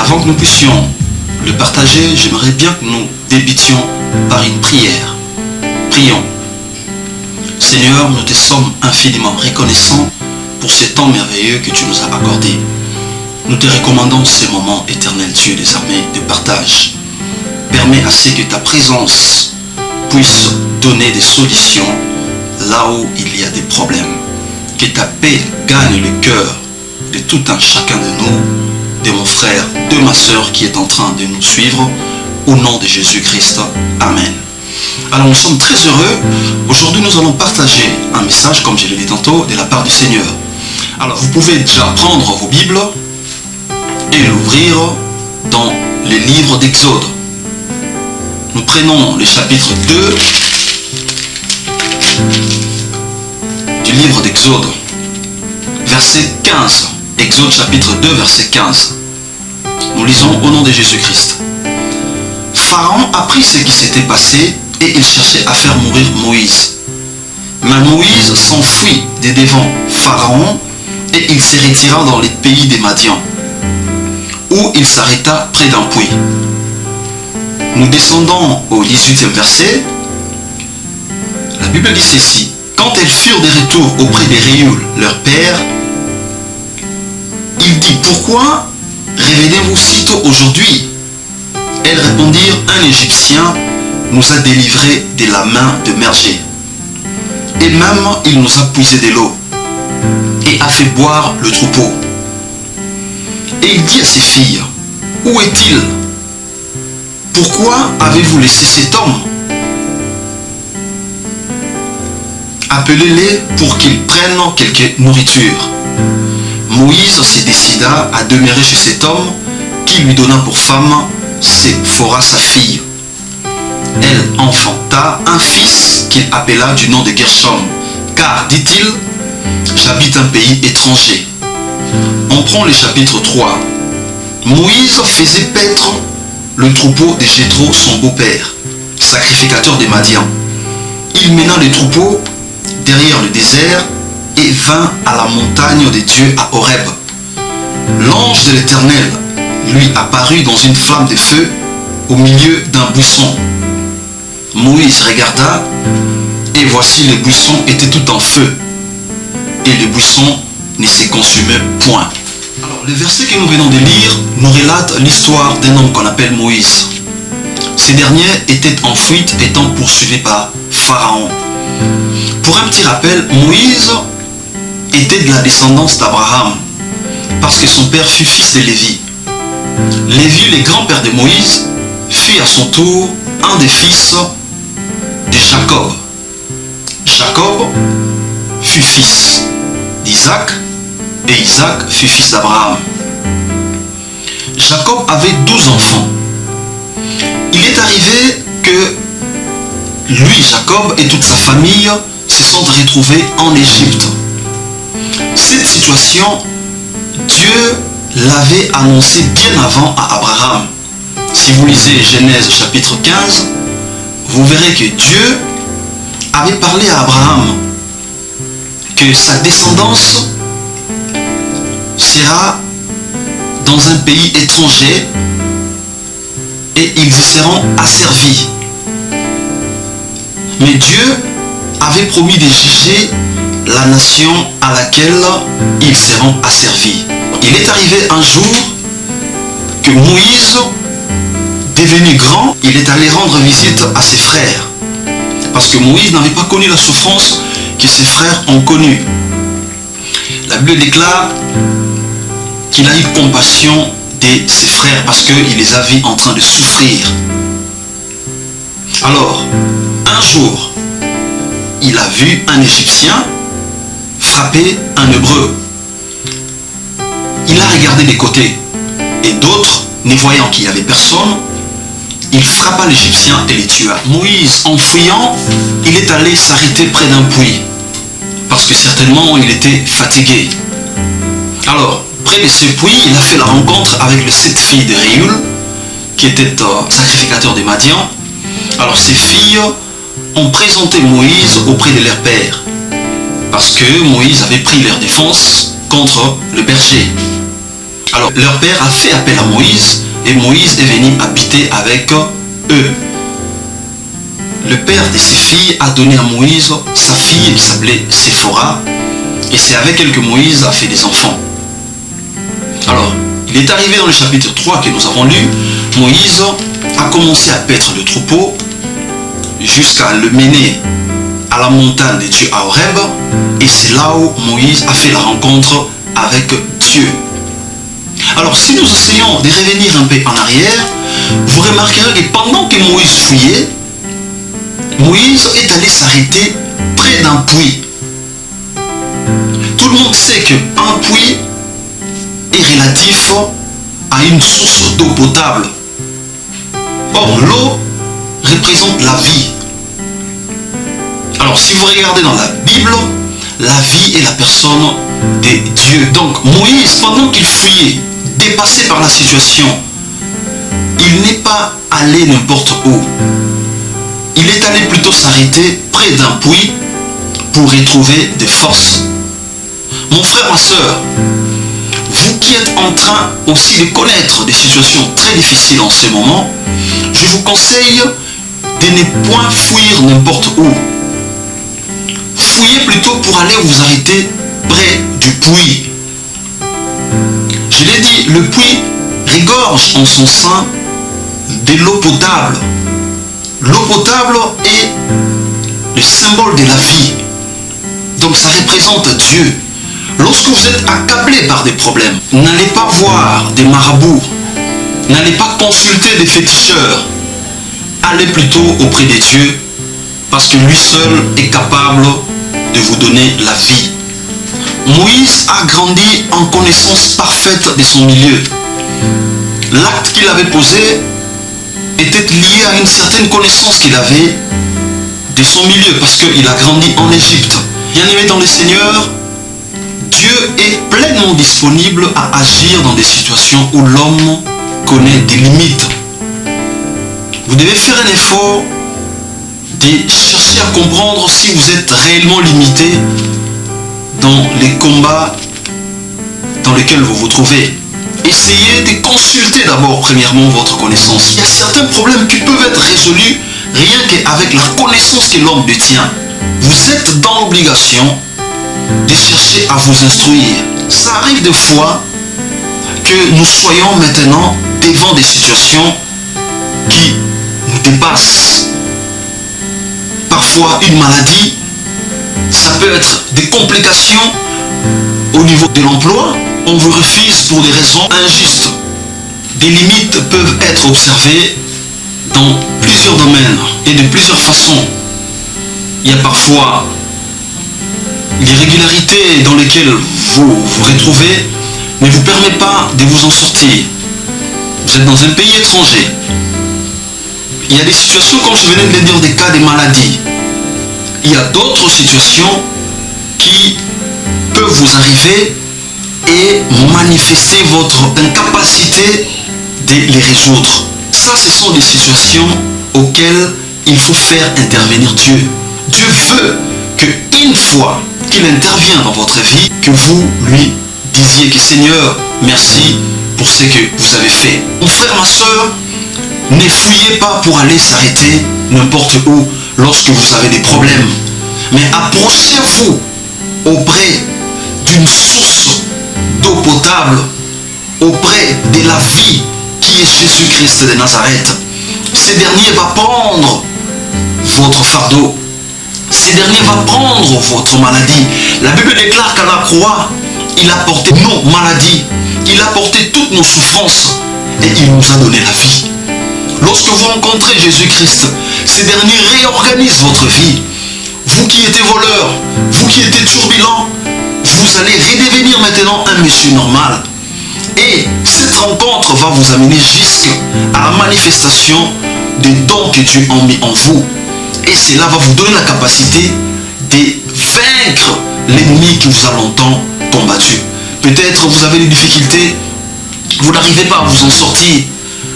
avant que nous puissions le partager, j'aimerais bien que nous débutions par une prière. Prions. Seigneur, nous te sommes infiniment reconnaissants pour ce temps merveilleux que tu nous as accordé. Nous te recommandons ces moments éternels, Dieu des armées, de partage. Permets à ce que ta présence puisse donner des solutions là où il y a des problèmes. Que ta paix gagne le cœur de tout un chacun de nous, de mon frère, de ma soeur qui est en train de nous suivre, au nom de Jésus-Christ. Amen. Alors nous sommes très heureux. Aujourd'hui nous allons partager un message, comme je l'ai dit tantôt, de la part du Seigneur. Alors vous pouvez déjà prendre vos Bibles et l'ouvrir dans les livres d'Exode. Nous prenons le chapitre 2 du livre d'Exode, verset 15. Exode chapitre 2, verset 15. Nous lisons au nom de Jésus-Christ. Pharaon apprit ce qui s'était passé et il cherchait à faire mourir Moïse. Mais Moïse s'enfuit de devant Pharaon et il se retira dans les pays des Madians, où il s'arrêta près d'un puits. Nous descendons au 18e verset. La Bible dit ceci. Quand elles furent de retour auprès des Réuls, leur père, il dit, pourquoi revenez-vous sitôt aujourd'hui? Elles répondirent, un Égyptien nous a délivrés de la main de Mergé. Et même il nous a puisé de l'eau et a fait boire le troupeau. Et il dit à ses filles, où est-il? Pourquoi avez-vous laissé cet homme? Appelez-les pour qu'ils prennent quelque nourriture. Moïse se décida à demeurer chez cet homme qui lui donna pour femme Séphora sa fille. Elle enfanta un fils qu'il appela du nom de Gershom, car, dit-il, j'habite un pays étranger. On prend le chapitre 3. Moïse faisait paître le troupeau de Jéthro, son beau-père, sacrificateur des Madians. Il mena le troupeau derrière le désert et vint à la montagne de Dieu à Horeb. L'ange de l'Éternel lui apparut dans une flamme de feu au milieu d'un buisson. Moïse regarda et voici le buisson était tout en feu et le buisson ne se consumait point. Alors le verset que nous venons de lire nous relate l'histoire d'un homme qu'on appelle Moïse. Ce dernier était en fuite étant poursuivi par Pharaon. Pour un petit rappel, Moïse était de la descendance d'Abraham parce que son père fut fils de Lévi. Lévi, le grand-père de Moïse, fut à son tour un des fils de Jacob. Jacob fut fils d'Isaac et Isaac fut fils d'Abraham. Jacob avait 12 enfants. Il est arrivé que lui, Jacob, et toute sa famille se sont retrouvés en Égypte. Cette situation, Dieu l'avait annoncée bien avant à Abraham. Si vous lisez Genèse chapitre 15, vous verrez que Dieu avait parlé à Abraham que sa descendance sera dans un pays étranger et ils y seront asservis. Mais Dieu avait promis de juger la nation à laquelle ils seront asservis. Il est arrivé un jour que Moïse, devenu grand, il est allé rendre visite à ses frères. Parce que Moïse n'avait pas connu la souffrance que ses frères ont connue. La Bible déclare qu'il a eu compassion de ses frères parce qu'il les a vus en train de souffrir. Alors, un jour, il a vu un Égyptien frapper un Hébreu. Il a regardé des côtés et d'autres, ne voyant qu'il n'y avait personne, il frappa l'Égyptien et le tua. Moïse, en fuyant, il est allé s'arrêter près d'un puits parce que certainement il était fatigué. Alors, près de ce puits, il a fait la rencontre avec les 7 filles de Réul qui étaient sacrificateurs des Madians. Alors ces filles ont présenté Moïse auprès de leur père parce que Moïse avait pris leur défense contre le berger. Alors leur père a fait appel à Moïse et Moïse est venu habiter avec eux. Le père de ces filles a donné à Moïse sa fille qui s'appelait Séphora et c'est avec elle que Moïse a fait des enfants. Alors, il est arrivé dans le chapitre 3 que nous avons lu, Moïse a commencé à paître le troupeau jusqu'à le mener à la montagne de Dieu à Horeb et c'est là où Moïse a fait la rencontre avec Dieu. Alors si nous essayons de revenir un peu en arrière, vous remarquerez que pendant que Moïse fouillait, Moïse est allé s'arrêter près d'un puits. Tout le monde sait qu'un puits est relatif à une source d'eau potable. Or, l'eau représente la vie. Alors, si vous regardez dans la Bible, la vie est la personne de Dieu. Donc, Moïse, pendant qu'il fouillait, dépassé par la situation, il n'est pas allé n'importe où. Il est allé plutôt s'arrêter près d'un puits pour retrouver des forces. Mon frère, ma soeur, vous qui êtes en train aussi de connaître des situations très difficiles en ce moment, je vous conseille de ne point fuir n'importe où. Fouillez plutôt pour aller vous arrêter près du puits. Je l'ai dit, le puits regorge en son sein de l'eau potable. L'eau potable est le symbole de la vie. Donc ça représente Dieu. Lorsque vous êtes accablé par des problèmes, n'allez pas voir des marabouts, n'allez pas consulter des féticheurs, allez plutôt auprès de Dieu, parce que lui seul est capable de vous donner la vie. Moïse a grandi en connaissance parfaite de son milieu. L'acte qu'il avait posé était lié à une certaine connaissance qu'il avait de son milieu, parce qu'il a grandi en Égypte. Bien aimé dans le Seigneur, Dieu est pleinement disponible à agir dans des situations où l'homme connaît des limites. Vous devez faire un effort de chercher à comprendre si vous êtes réellement limité dans les combats dans lesquels vous vous trouvez. Essayez de consulter d'abord premièrement votre connaissance. Il y a certains problèmes qui peuvent être résolus rien qu'avec la connaissance que l'homme détient. Vous êtes dans l'obligation de chercher à vous instruire. Ça arrive des fois que nous soyons maintenant devant des situations qui nous dépassent. Parfois une maladie, ça peut être des complications au niveau de l'emploi. On vous refuse pour des raisons injustes. Des limites peuvent être observées dans plusieurs domaines et de plusieurs façons. Il y a parfois l'irrégularité dans lesquelles vous vous retrouvez ne vous permet pas de vous en sortir. Vous êtes dans un pays étranger. Il y a des situations, comme je venais de le dire, des cas de maladie. Il y a d'autres situations qui peuvent vous arriver et manifester votre incapacité de les résoudre. Ça, ce sont des situations auxquelles il faut faire intervenir Dieu. Dieu veut qu'une fois qu'il intervient dans votre vie, que vous lui disiez que Seigneur, merci pour ce que vous avez fait. Mon frère, ma soeur, ne fouillez pas pour aller s'arrêter n'importe où lorsque vous avez des problèmes. Mais approchez-vous auprès d'une source d'eau potable, auprès de la vie qui est Jésus-Christ de Nazareth. Ce dernier va prendre votre fardeau. Ce dernier va prendre votre maladie. La Bible déclare qu'à la croix, il a porté nos maladies, il a porté toutes nos souffrances et il nous a donné la vie. Lorsque vous rencontrez Jésus-Christ, ce dernier réorganise votre vie. Vous qui étiez voleur, vous qui étiez turbulent, vous allez redevenir maintenant un monsieur normal. Et cette rencontre va vous amener jusqu'à la manifestation des dons que Dieu a mis en vous. Et cela va vous donner la capacité de vaincre l'ennemi qui vous a longtemps combattu. Peut-être vous avez des difficultés, vous n'arrivez pas à vous en sortir.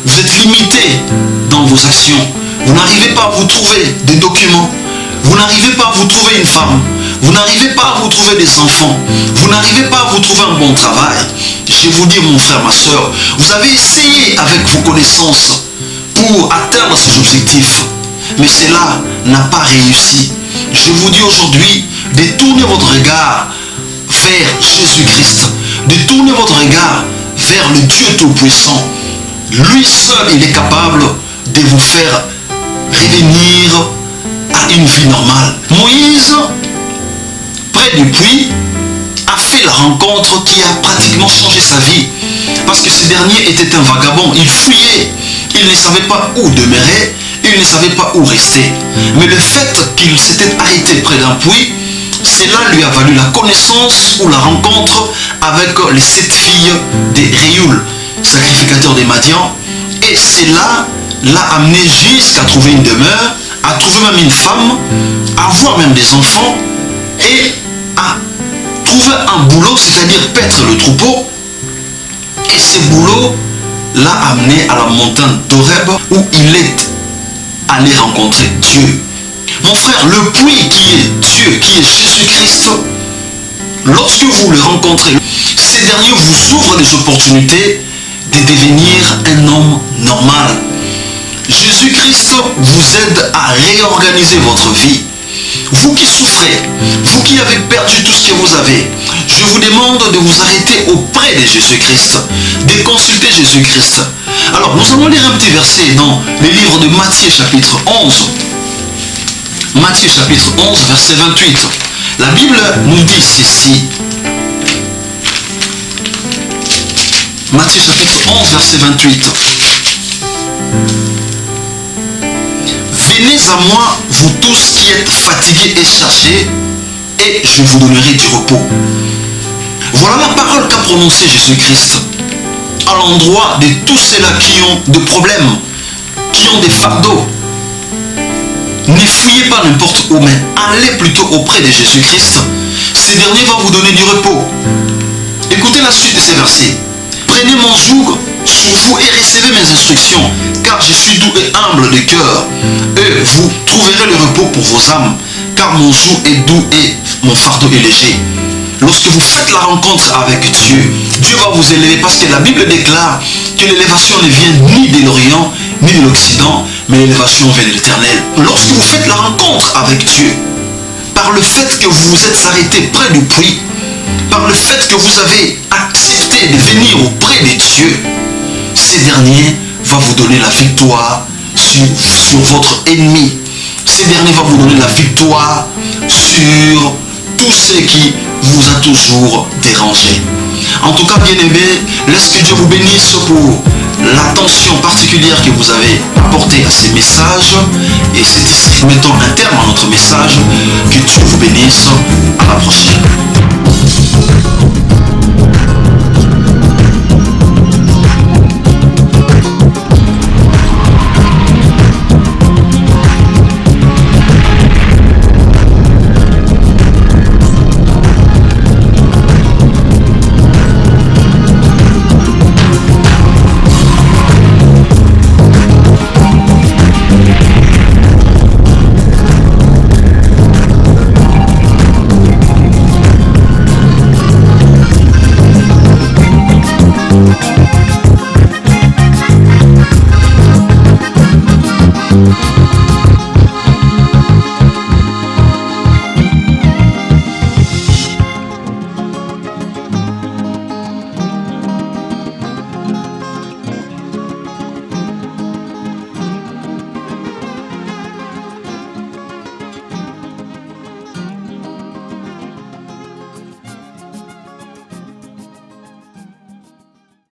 Vous êtes limité dans vos actions. Vous n'arrivez pas à vous trouver des documents. Vous n'arrivez pas à vous trouver une femme. vous n'arrivez pas à vous trouver des enfants, vous n'arrivez pas à vous trouver un bon travail, je vous dis mon frère, ma soeur, vous avez essayé avec vos connaissances pour atteindre ces objectifs, mais cela n'a pas réussi. Je vous dis aujourd'hui, détournez votre regard vers Jésus-Christ, détournez votre regard vers le Dieu Tout-Puissant. Lui seul, il est capable de vous faire revenir à une vie normale. Moïse, près du puits, a fait la rencontre qui a pratiquement changé sa vie. Parce que ce dernier était un vagabond, il fuyait, il ne savait pas où demeurer, il ne savait pas où rester. Mais le fait qu'il s'était arrêté près d'un puits, cela lui a valu la connaissance ou la rencontre avec les 7 filles de Réoul, sacrificateur des Madians. Et cela l'a amené jusqu'à trouver une demeure, à trouver même une femme, à avoir même des enfants et à trouver un boulot, c'est-à-dire paître le troupeau. Et ce boulot l'a amené à la montagne d'Horeb où il est allé rencontrer Dieu. Mon frère, le puits qui est Dieu, qui est Jésus-Christ, lorsque vous le rencontrez, ces derniers vous ouvrent des opportunités de devenir un homme normal. Jésus-Christ vous aide à réorganiser votre vie. Vous qui souffrez, vous qui avez perdu tout ce que vous avez, je vous demande de vous arrêter auprès de Jésus-Christ, de consulter Jésus-Christ. Alors, nous allons lire un petit verset dans le livre de Matthieu chapitre 11. Matthieu chapitre 11, verset 28. La Bible nous dit ceci. Matthieu chapitre 11, verset 28. Venez à moi, vous tous qui êtes fatigués et chargés, et je vous donnerai du repos. Voilà la parole qu'a prononcée Jésus-Christ à l'endroit de tous ceux-là qui ont des problèmes, qui ont des fardeaux. Ne fuyez pas n'importe où, mais allez plutôt auprès de Jésus-Christ. Ce dernier va vous donner du repos. Écoutez la suite de ces versets. Prenez mon joug sur vous et recevez mes instructions, car je suis doux et humble de cœur, et vous trouverez le repos pour vos âmes, car mon joug est doux et mon fardeau est léger. Lorsque vous faites la rencontre avec Dieu, Dieu va vous élever, parce que la Bible déclare que l'élévation ne vient ni de l'Orient, ni de l'Occident, mais l'élévation vient de l'Éternel. Lorsque vous faites la rencontre avec Dieu, par le fait que vous vous êtes arrêté près du puits, par le fait que vous avez accepté de venir auprès de Dieu, ce dernier va vous donner la victoire sur votre ennemi. Ce dernier va vous donner la victoire sur tout ce qui vous a toujours dérangé. En tout cas, bien-aimés, laisse que Dieu vous bénisse pour l'attention particulière que vous avez apportée à ces messages. Et c'est ici, mettons un terme à notre message. Que Dieu vous bénisse. À la prochaine.